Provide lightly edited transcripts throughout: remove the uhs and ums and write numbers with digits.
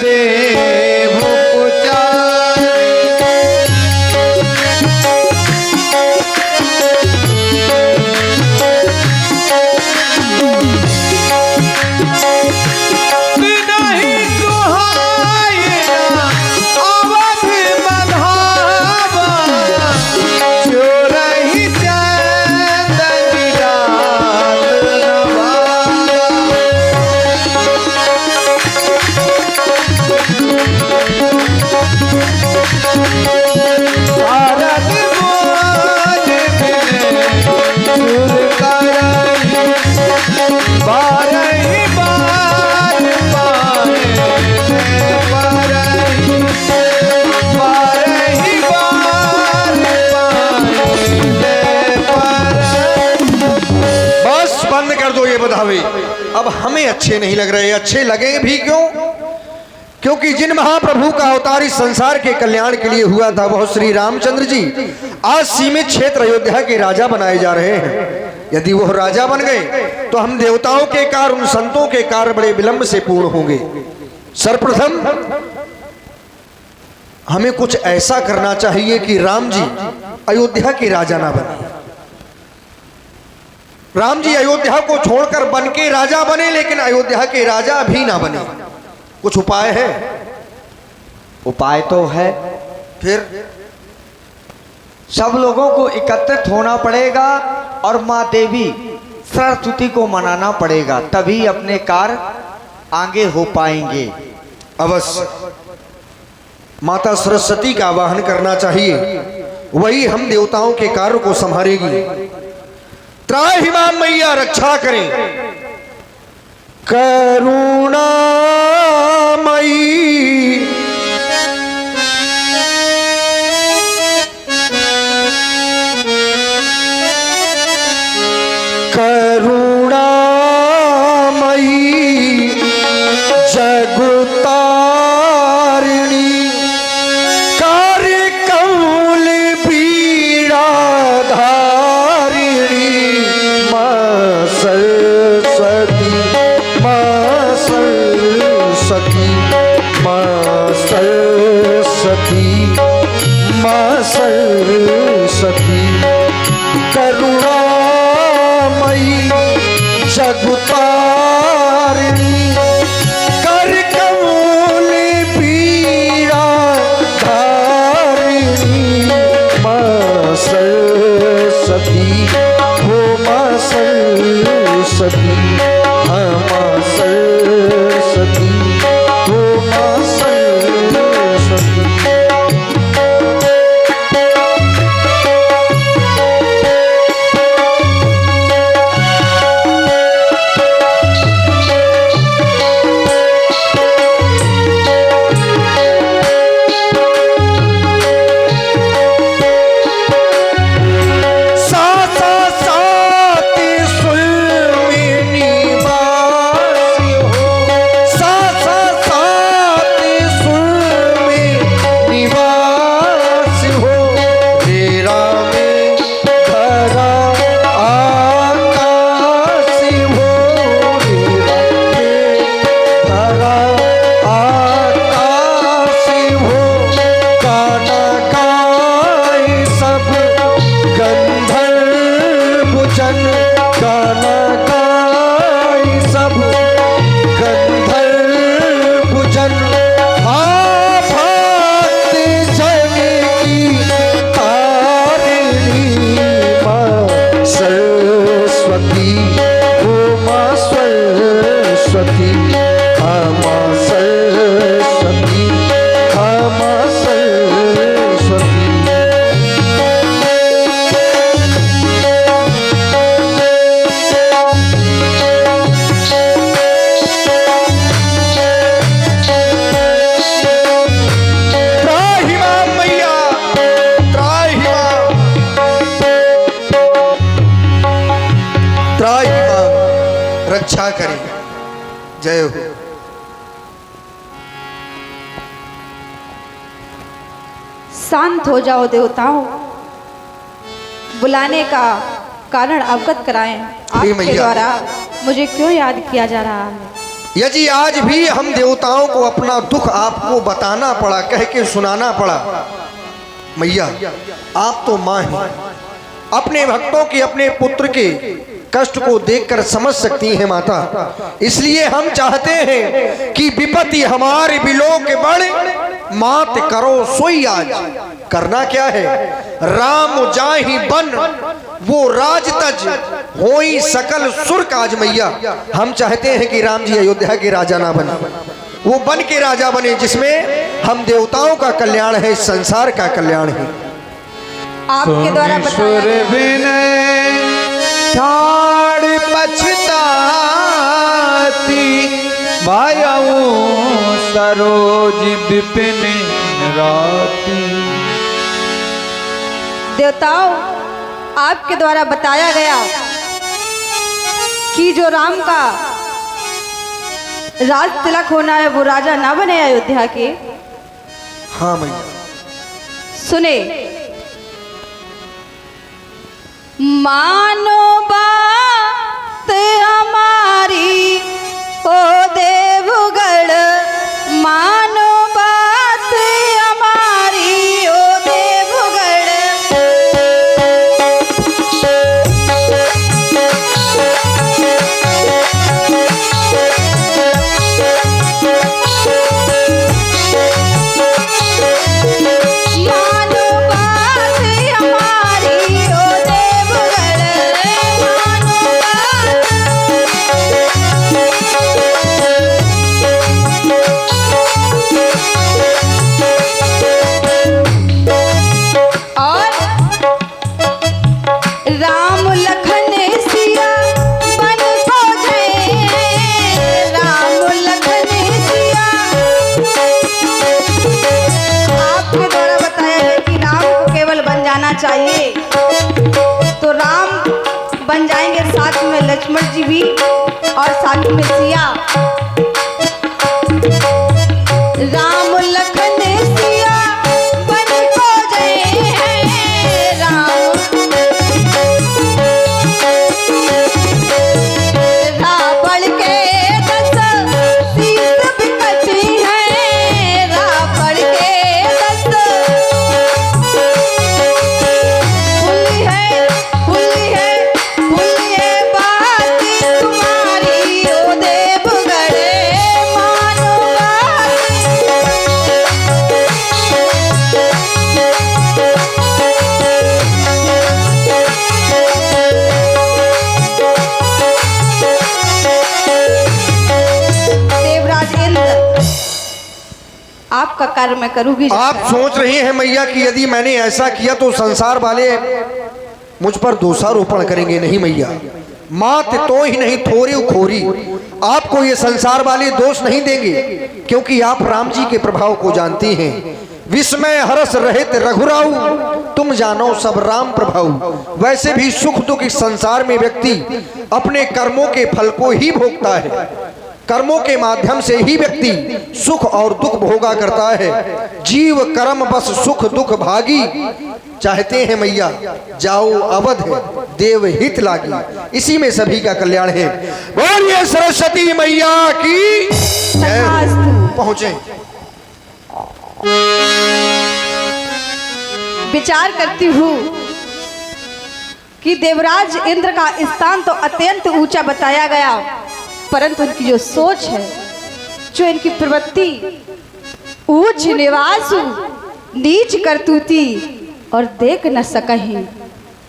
देव अब हमें अच्छे नहीं लग रहे। अच्छे लगे भी क्यों? क्योंकि जिन महाप्रभु का अवतार इस संसार के कल्याण के लिए हुआ था वह श्री रामचंद्र जी आज सीमित क्षेत्र अयोध्या के राजा बनाए जा रहे हैं। यदि वह राजा बन गए तो हम देवताओं के कार्य, उन संतों के कार्य बड़े विलंब से पूर्ण होंगे। सर्वप्रथम हमें कुछ ऐसा करना चाहिए कि राम जी अयोध्या के राजा ना बने। राम जी अयोध्या को छोड़कर बन के राजा बने, लेकिन अयोध्या के राजा भी ना बने। कुछ उपाय है? उपाय तो है। फिर सब लोगों को एकत्रित होना पड़ेगा और माँ देवी सरस्वती को मनाना पड़ेगा, तभी अपने कार्य आगे हो पाएंगे। अवश्य माता सरस्वती का आवाहन करना चाहिए, वही हम देवताओं के कार्य को संभालेगी। त्राहि मां मैया रक्षा करें, करुणामयी करुणामयी जगतारिणी कार्य कौल पीड़ाधारिणी मां सरस्वती मां सरस्वती मां सरस्वती मां सरस्वती करुणामयी जगतारिणी कर कमल पीड़ाधारिणी मां सरस्वती हो मां सरस्वती हाँ मां सरस्वती हो मां सरस्वती। रक्षा करें। जय हो। शांत हो जाओ देवताओं, बुलाने का कारण अवगत कराएं। आपके द्वारा मुझे क्यों याद किया जा रहा है? यदि आज भी हम देवताओं को अपना दुख आपको बताना पड़ा, कह के सुनाना पड़ा, मैया आप तो मां हैं, अपने भक्तों के, अपने पुत्र के कष्ट को देखकर समझ सकती हैं माता। इसलिए हम चाहते हैं कि विपत्ति हमारे बिलोक बढ़, मात करो सोई आज। करना क्या है? राम जाहि बन वो राज तज, होई सकल सुर काज। मैया हम चाहते हैं कि राम जी अयोध्या के राजा ना बने, वो बन के राजा बने जिसमें हम देवताओं का कल्याण है, संसार का कल्याण है। आपके द्वारा बताया ठाड़ पछताती भायाऊं सरोज विपिन राती। देवताओं, आपके द्वारा बताया गया कि जो राम का राज तिलक होना है वो राजा ना बने अयोध्या के। हाँ मैया। सुने, मानो बात हमारी ओ देवगढ़, मानो बात हमारी ओ देवगढ़। मानो बात हमारी ओ देवगढ़, मानो बात। और राम लखन सिया बन को जय, राम लखन सिया। आपके द्वारा बताया है कि राम को केवल बन जाना चाहिए, तो राम बन जाएंगे, साथ में लक्ष्मण जी भी और साथ में सिया। राम लखन सिया बन को जय, राम रावण के 10 शीश बिकती हैं, रावण के 10 भूली है, भूली है, भूली है बात तुम्हारी ओ देवगढ़, मानो देवराज इंद्र, आपका कार्य मैं करूंगी। आप सोच रही हैं मैया कि यदि मैंने ऐसा किया तो संसार वाले मुझ पर दोषारोपण करेंगे। नहीं मैया, मात तो ही नहीं थोरी खोरी, आपको ये संसार वाले दोष नहीं देंगे, क्योंकि आप राम जी के प्रभाव को जानती हैं। विस्मय हरस रहित रघुराऊ, तुम जानो सब राम प्रभाऊ। वैसे भी सुख दुख इस संसार में व्यक्ति अपने कर्मों के फल को ही भोगता है, कर्मों के माध्यम से ही व्यक्ति सुख और दुख भोगा करता है। जीव कर्म बस सुख दुख भागी, चाहते हैं मैया जाओ अवध देव हित लागी। इसी में सभी का कल्याण है। बोलिए सरस्वती मैया की जय। पहुंचे। विचार करती हूँ कि देवराज इंद्र का स्थान तो अत्यंत ऊंचा बताया गया, परंतु उनकी जो सोच है, जो इनकी प्रवृत्ति, ऊंच निवासु नीच करतूती और देख न सकहीं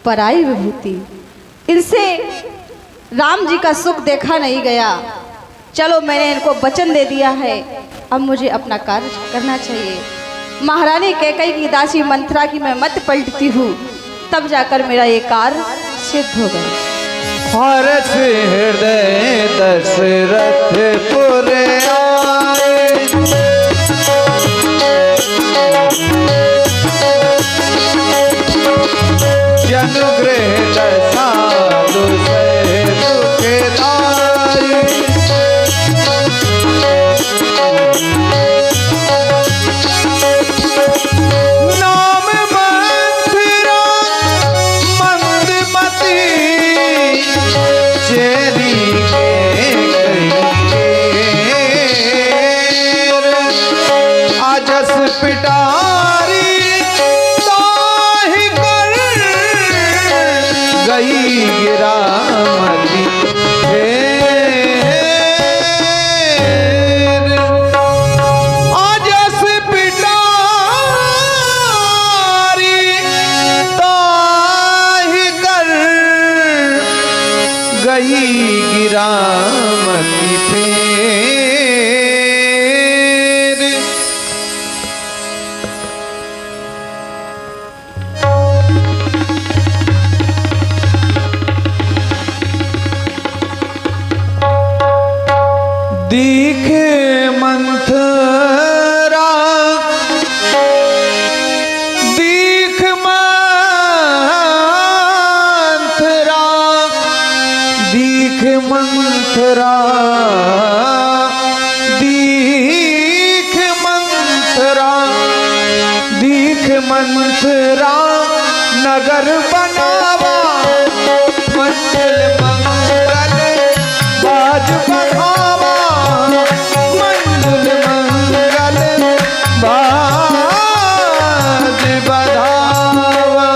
पराई विभूति। इनसे राम जी का सुख देखा नहीं गया। चलो मैंने इनको वचन दे दिया है, अब मुझे अपना कार्य करना चाहिए। महारानी कैकेयी की दासी मंथरा की मैं मत पलटती हूँ, तब जाकर मेरा ये कार्य सिद्ध हो गया। हर्ष हृदय दशरथ पुर आए, जनुगृह दशालु से दुखदाई। नाम मंथरा मंदमती, चेरी के आजस पिटारी ताहि कर गई गिरामती ढेर। आजस पिटारी ताहि कर गई गिरामती फेर। दिखे मंथरा दिख मंथरा दिख मंथरा दिख मंथरा दिख मंथरा नगर बनावा मंजिल मंगल बाज बढ़ावा मंजिल मंगल बाज बढ़ावा।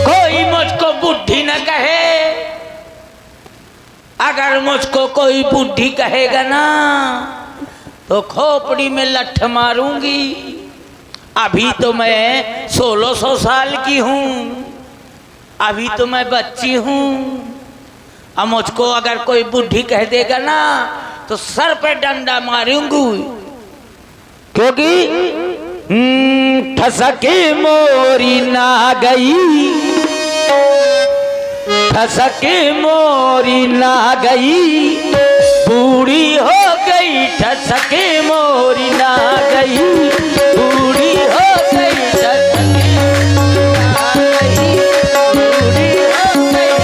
कोई मुझको बुद्धि न कहे, अगर मुझको कोई बुद्धि कहेगा ना तो खोपड़ी में लठ मारूंगी। अभी तो मैं 1600 साल की हूँ, अभी तो मैं बच्ची हूँ। अब मुझको अगर कोई बुद्धि कह देगा ना तो सर पे डंडा मारूंगी, क्योंकि ठसके मोरी ना गई, ठसके मोरी ना गई, बूढ़ी हो गई। ठसके मोरी ना गई, बूढ़ी हो गई। ठसके ना गई, बूढ़ी हो गई।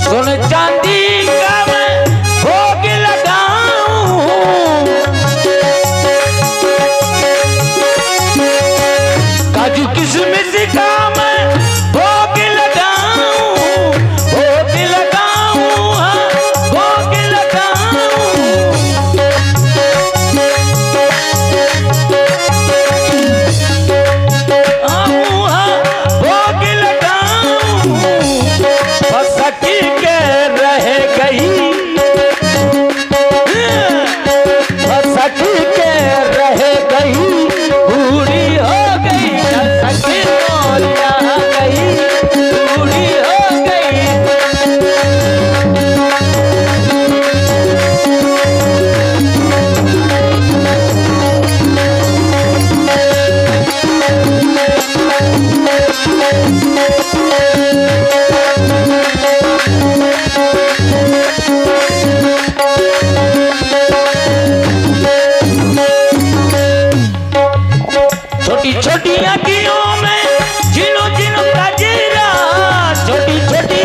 सुन चांदी का मैं भोग लगाऊं, काजू किशमिश का मैं भोग लगाऊं, भोग लगाऊं, हाँ, भोग लगाऊं। भोग लगाऊं, फसकी के रह गई, फसकी के रह गई, बूढ़ी हो गई। फसकी मोरिया गई, बूढ़ी हो गई। छोटी छोटी आँखियों में झिनो झिनो कजरा, छोटी छोटी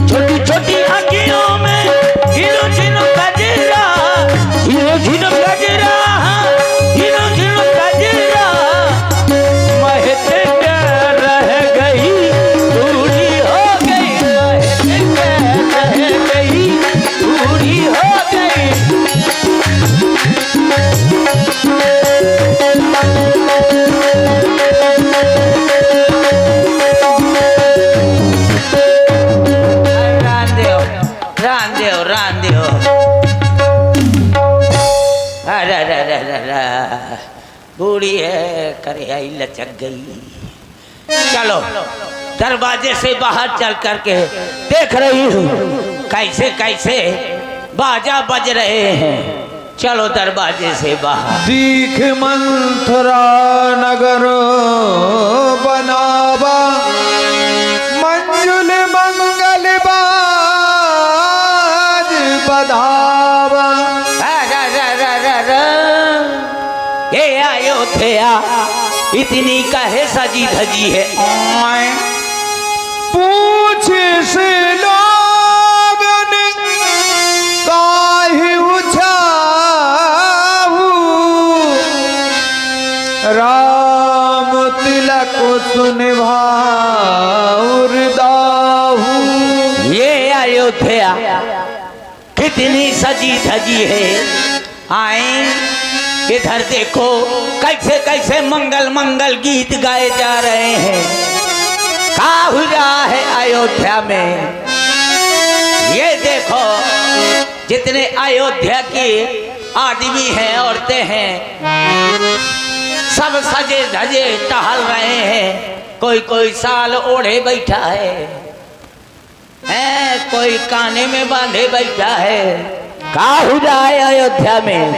छोटी छोटी आँखियों में झिनो झिनो कजरा, झिनो झिनो कजरा, झिनो झिनो कजरा। महते के रह गई, बूढ़ी हो गई। महते के रह गई, बूढ़ी हो गई। रांदेव बूढ़ी है करे आई लचक गई। चलो दरवाजे से बाहर चल करके देख रही हूँ कैसे कैसे बाजा बज रहे हैं। चलो दरवाजे से बाहर। दीख मंथरा नगर बनावा मंजुल मंगल बाज बधावा। ये अयोध्या इतनी काहे सजी धजी है? पूछ से लोगन सुन भाउर दाहू। ये अयोध्या कितनी सजी धजी है। आए इधर देखो कैसे कैसे मंगल मंगल गीत गाए जा रहे हैं। क्या हो रहा है अयोध्या में? ये देखो जितने अयोध्या के आदमी हैं, औरतें हैं, सब सजे धजे टहल रहे हैं। कोई कोई साल ओढ़े बैठा है, कोई काने में बांधे बैठा है। क्या हो रहा है अयोध्या में?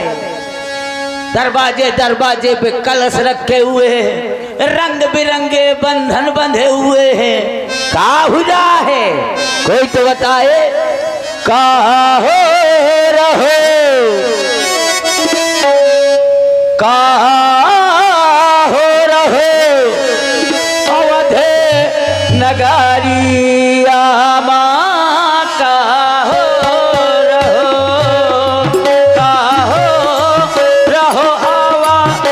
दरवाजे दरवाजे पे कलश रखे हुए हैं, रंग बिरंगे बंधन बंधे हुए हैं। क्या हो रहा है? कोई तो बताए। कहाँ हो रहो, कहाँ हो रहो अवधे नगरिया माँ का हो रहो, कहाँ हो रहो अवध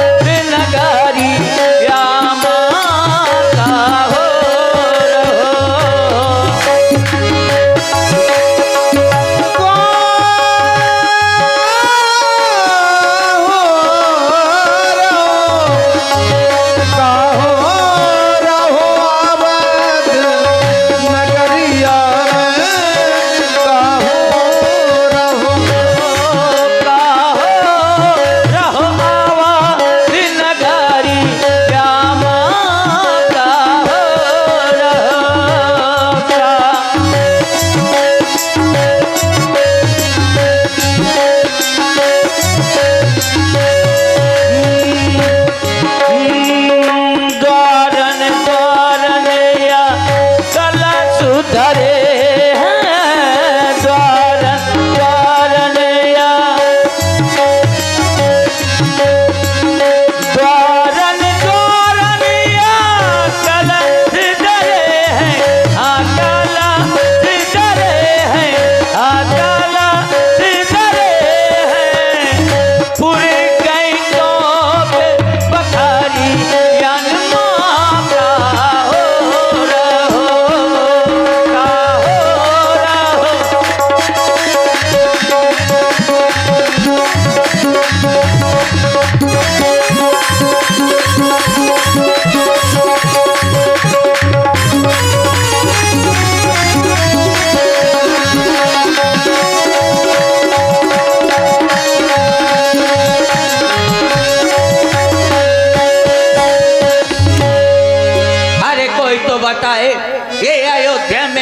नगरिया माँ का हो रहो।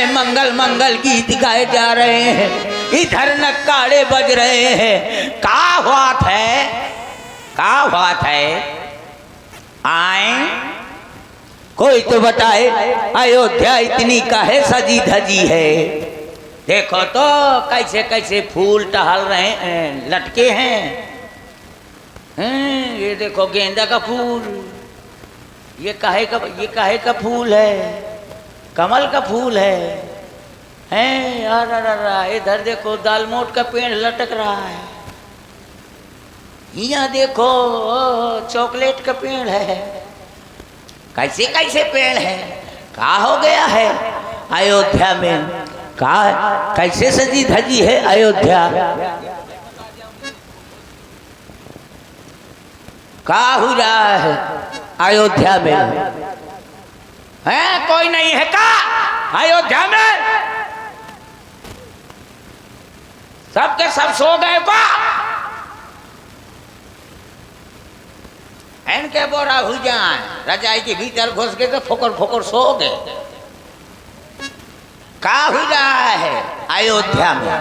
मंगल मंगल गीत गाए जा रहे हैं, इधर नक्कारे बज रहे हैं। क्या बात है, क्या बात है? आए कोई तो बताए अयोध्या इतनी काहे सजी धजी है? देखो तो कैसे कैसे फूल टहल रहे हैं, लटके हैं। ये देखो गेंदा का फूल, ये काहे का फूल है? कमल का फूल है। यार इधर देखो दालमोट का पेड़ लटक रहा है। यहाँ देखो चॉकलेट का पेड़ है। कैसे कैसे पेड़ है? क्या हो गया है अयोध्या में? क्या कैसे सजी धजी है अयोध्या? क्या हो रहा है अयोध्या में? कोई नहीं है क्या अयोध्या में? सबके सब सो गए पा? इनके बोरा हो जाए रजाई के भीतर घुस गए तो फोकर फोकर सो गए। क्या हो रहा है अयोध्या में?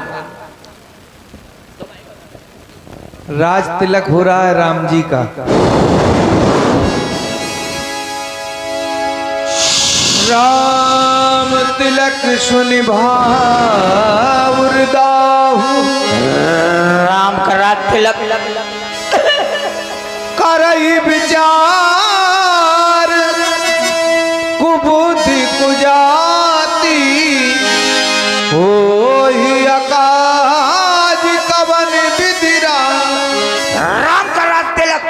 राज तिलक हो रहा है राम जी का। राम तिलक सुनि भाउर दाहू। राम करा तिलक करई विचार कुबुद्धि कुजाति होहि अकाज कवन विधिरा। राम करा तिलक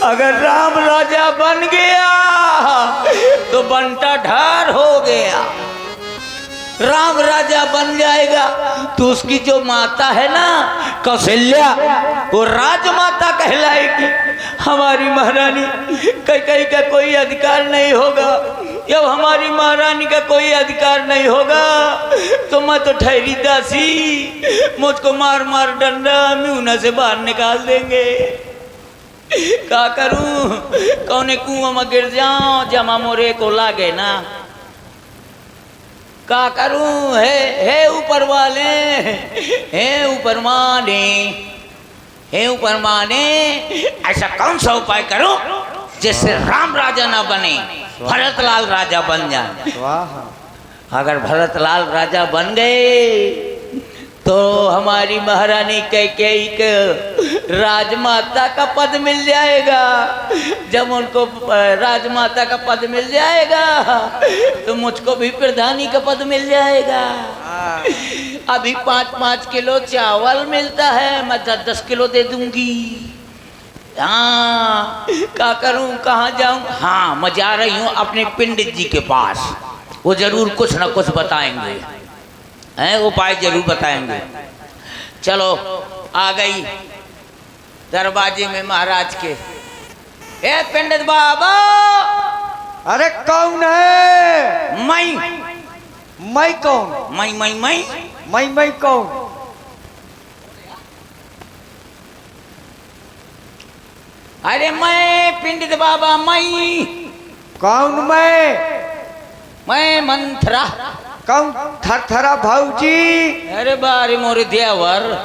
अगर राम राजा बन गया बंटा ढार हो गया, राम राजा बन जाएगा तो उसकी जो माता है ना कौशल्या, वो राजमाता कहलाएगी। हमारी महारानी कहीं का कोई अधिकार नहीं होगा। जब हमारी महारानी का कोई अधिकार नहीं होगा तो मैं तो ठहरी दासी, मुझको मार मार डंडा म्यूना से बाहर निकाल देंगे। क्या करूं, कौने कुआं में गिर जाऊं, जमा मोरे को लागे ना। क्या करूं, है ऊपर वाले, है ऊपर माने, हे ऊपर माने, ऐसा कौन सा उपाय करूं जिससे राम राजा ना बने, भरतलाल राजा बन जाए। वाह। अगर भरतलाल राजा बन गए तो हमारी महारानी कैकेयी के राजमाता का पद मिल जाएगा। जब उनको राजमाता का पद मिल जाएगा तो मुझको भी प्रधानी का पद मिल जाएगा। अभी 5-5 किलो चावल मिलता है, मैं 10-10 किलो दे दूंगी। हाँ, क्या करूं, कहाँ जाऊं? हाँ, मैं जा रही हूँ अपने पंडित जी के पास, वो जरूर कुछ ना कुछ बताएंगे, हैं, उपाय जरूर बताएंगे। चलो, आ गई दरवाजे में महाराज के। ए पंडित बाबा। अरे कौन है? मैं कौन? मैं कौन? अरे मैं पंडित बाबा, कौन मैं मंथरा। कौन? थरथरा भाऊजी। अरे बारे मोरे देवर,